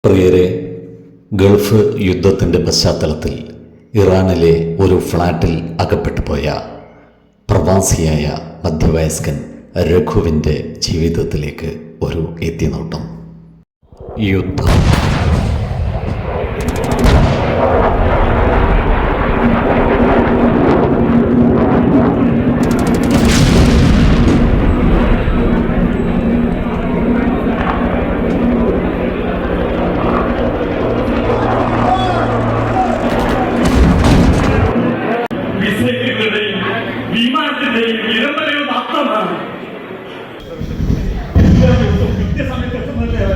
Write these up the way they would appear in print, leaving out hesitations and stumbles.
പ്രിയരെ, ഗൾഫ് യുദ്ധത്തിൻ്റെ പശ്ചാത്തലത്തിൽ ഇറാനിലെ ഒരു ഫ്ലാറ്റിൽ അകപ്പെട്ടു പോയ പ്രവാസിയായ മധ്യവയസ്കൻ രഘുവിൻ്റെ ജീവിതത്തിലേക്ക് ഒരു എത്തിനോട്ടം. യുദ്ധം. വിമാനത്തിന്റെയും നിരന്തരവും മാത്രമാണ് കൃത്യസമയത്ത് എത്തുന്നല്ലേ.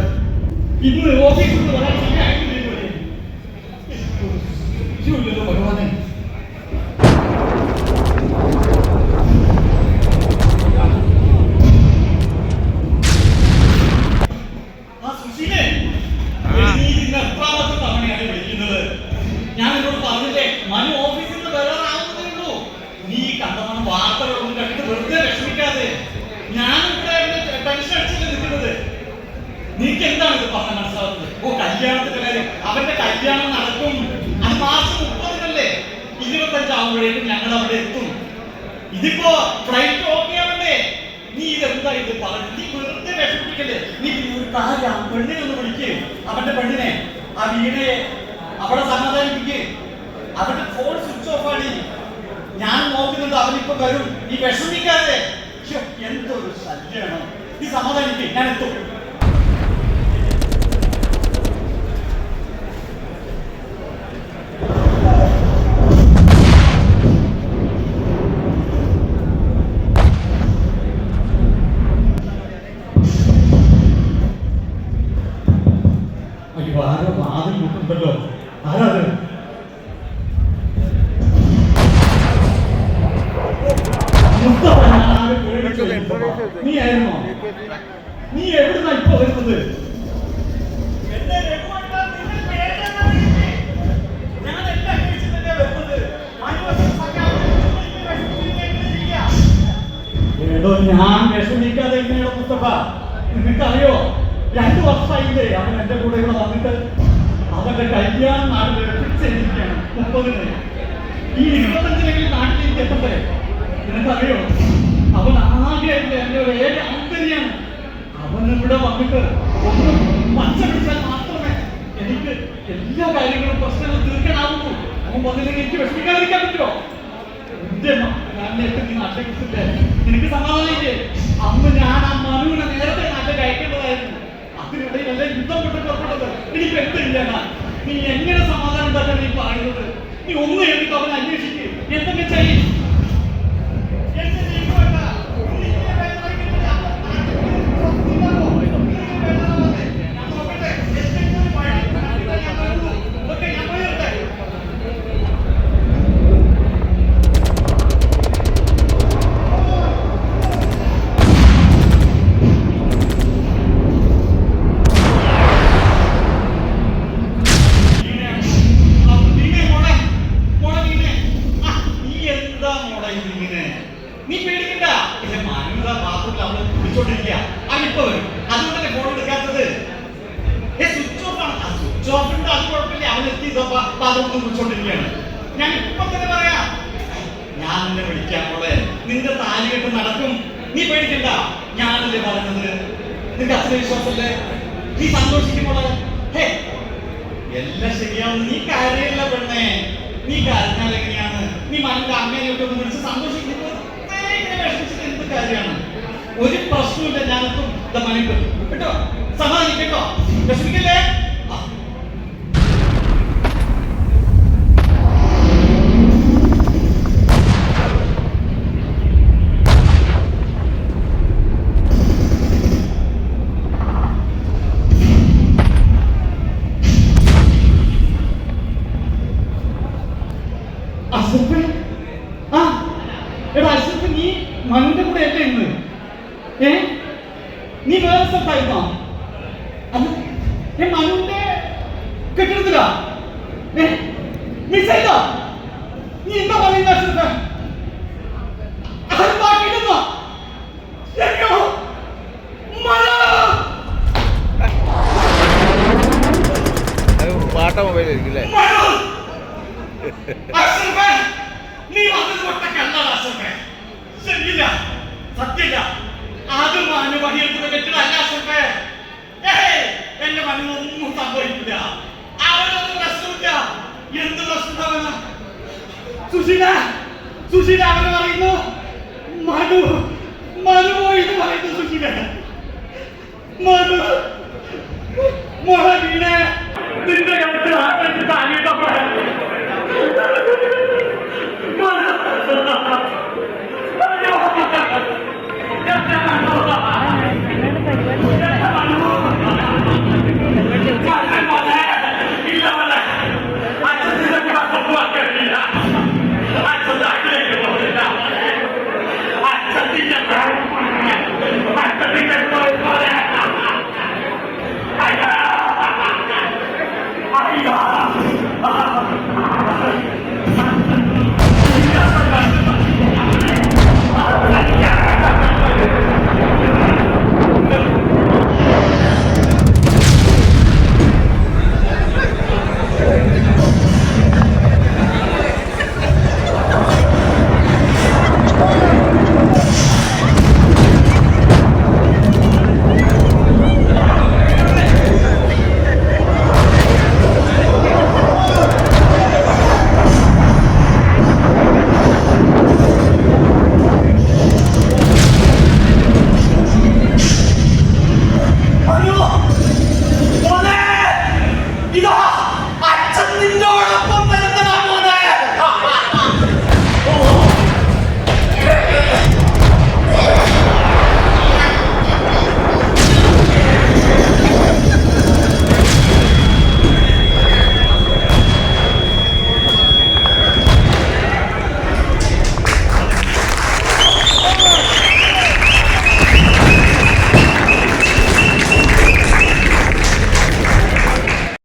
ഇന്ന് ഓഫീസിൽ നിന്ന് വരാൻ ശരിയായിട്ടില്ലല്ലോ ഭഗവാനെ. ആ സുശീലേ, നീ ഇന്ന് എത്രാമത്തെ തവണയാണ് വിളിക്കുന്നത്? ഞാൻ എന്നോട് പറഞ്ഞില്ലേ, മനു ഓഫീസിൽ നിന്ന് വരാറാവുന്നതേ ഉള്ളൂ. നീ കണ്ടതാണ് വാർത്തകളൊന്നും കണ്ടിട്ട് വെറുതെ വിഷമിക്കാതെ. ഞാൻ ടെൻഷൻ അടിച്ചിട്ട് നിൽക്കുന്നത്. നീക്ക് എന്താണ് ഇത് പറഞ്ഞ മനസ്സിലാവുന്നത്? ഓ, കല്യാണത്തിന്റെ കാര്യം. അവന്റെ കല്യാണം നടക്കും. അത് മാസം 30-നല്ലേ. 25 ആവുമ്പോഴേക്കും ഞങ്ങൾ അവിടെ എത്തും. ഇതിപ്പോ ഫ്ലൈറ്റ് ഓക്കെ ആവണ്ടേ? നീ ഇതെന്താ ഇത് പറഞ്ഞു? നീ വെറുതെ വിഷമിപ്പിക്കല്ലേ. നീ ഒരു കാര്യം, പെണ്ണിനെ ഒന്ന് വിളിക്ക്. അവന്റെ പെണ്ണിനെ, ആ വീണയെ അവിടെ സമാധാനിപ്പിക്ക്. അവന്റെ ഫോൺ സ്വിച്ച് ഓഫ് ആണ്. ഞാൻ നോക്കുന്നുണ്ട്, അവനിപ്പോ വരും. നീ വിഷമിക്കാതെ. എന്തൊരു ശല്യമാണ്. നീ സമാധാനിക്ക്, ഞാൻ എത്തും. അയ്യോ, ആരോ വാതിൽ മുട്ടുണ്ടല്ലോ. ആരാത്? നീ ആയിരുന്നോ? നീ എവിടുന്നാ ഇപ്പൊ വരുന്നത്? ഏതോ ഞാൻ വിഷമിക്കാതെ എങ്ങനെയാണോ മുസ്തഫ? നിനക്കറിയോ, 2 വർഷമായില്ലേ അവൻ എന്റെ കൂടെ ഇവിടെ വന്നിട്ട്? അവന്റെ കല്യാണം നാട്ടിൽ ഫിക്സ് ചെയ്തിരിക്കുകയാണ് 30-ന്. ഈ 25-നെങ്കിലും നാട്ടിലേക്ക് എത്തണ്ടേ? നിനക്കറിയോ, അവൻ ആകെ എന്റെ ഒരു ഏക ആന്തരിയാണ്. അവനിവിടെ വന്നിട്ട് ഒന്ന് മച്ച പിടിച്ചാൽ മാത്രമേ എനിക്ക് എല്ലാ കാര്യങ്ങളും പ്രശ്നങ്ങൾ തീർക്കാനാവുള്ളൂ. അവൻ വന്നില്ലെങ്കിൽ എനിക്ക് വിഷമിക്കാതിരിക്കാൻ പറ്റുമോ? എന്റെ ഞാനേക്ക് നീ നാട്ടിലെ എനിക്ക് സമാധാനിക്കേ. അന്ന് ഞാൻ ആ മനുവിനെ നേരത്തെ നാട്ടിലേക്ക് അയക്കേണ്ടതായിരുന്നു. അതിനിടയിലല്ല യുദ്ധം കൊണ്ട് പുറപ്പെട്ടത്. എനിക്ക് എന്ത് ചെയ്യാനാ? നീ എങ്ങനെ സമാധാനം തന്നെ നീ പറയുന്നത്? നീ ഒന്ന് എന്നിട്ട് അവനെ അന്വേഷിക്കുക. എന്തൊക്കെ ചെയ്യും? നീ പേടിക്കണ്ട. മാനുത ബാത്റൂമിൽ അവള് വിളിച്ചോണ്ടിരിക്കുക. അവനിപ്പോ വരും. അതുകൊണ്ടല്ലേ ഫോൺ എടുക്കാത്തത്? സ്വിച്ച് ഓഫ് ആണ്. സ്വിച്ച് ഓഫ് ഉണ്ട്, അത് കുഴപ്പമില്ല. അവനെത്തി ബാത്റൂമിൽ വിളിച്ചോണ്ടിരിക്കുകയാണ്. ഞാൻ ഇപ്പൊ തന്നെ പറയാം. ഞാൻ നിന്നെ വിളിക്കാൻ പോലെ നിന്റെ താലികെട്ട് നടക്കും. നീ പേടിക്കണ്ട. ഞാനല്ലേ പറഞ്ഞത്. നിന്റെ അച്ഛനെ വിശ്വാസല്ലേ? നീ സന്തോഷിക്കുമ്പോളെ എല്ലാം ശരിയാവുന്നു. നീ കരയല്ല പെണ്ണേ. നീ കരഞ്ഞാൽ എങ്ങനെയാണ്? നീ മനുവിന്റെ അമ്മേനെയൊക്കെ ഒന്ന് വിളിച്ച് സന്തോഷിക്കുന്നത് എന്ത് കാര്യമാണ്? ഒരു പ്രശ്നമില്ല. ഞാനെത്തും. മനുക്ക് കേട്ടോ, സമാധാനിക്കട്ടോ, വിഷമിക്കല്ലേ. നീ മനുവിന്റെ കൂടെ അല്ലേ ഇന്ന്? നീ വേറെ സ്ഥലത്തായിരുന്നോ? അത് മനുവിന്റെ കെട്ടിടത്തിലാ മിസ് ചെയ്തോ? നീ എന്താ പറയുന്ന? അത് ബാക്കിയിരുന്നോ? മഴ പൊട്ട മൊബൈലായിരിക്കും അല്ലേ? നീ വന്നത് പൊട്ടക്കല്ല അശോകേ. ശരിയില്ല, സത്യമില്ല. അത് മനു പണിയെടുക്കുന്ന കെട്ടിടല്ല അശോകേ. എന്റെ മനൊന്നും സംഭവിക്കില്ല. അവനൊന്നും പ്രശ്നമില്ല. എന്ത് പ്രശ്നമാണ്? സുശീല സുശീല അവന് പറയുന്നു മനു മനു പോയി എന്ന് പറയുന്നു. സുശീല മനു മോളെ വീണേ നിന്റെ കഴുത്തിൽ ആട്ടി താങ്ങിയിട്ടപ്പോഴേ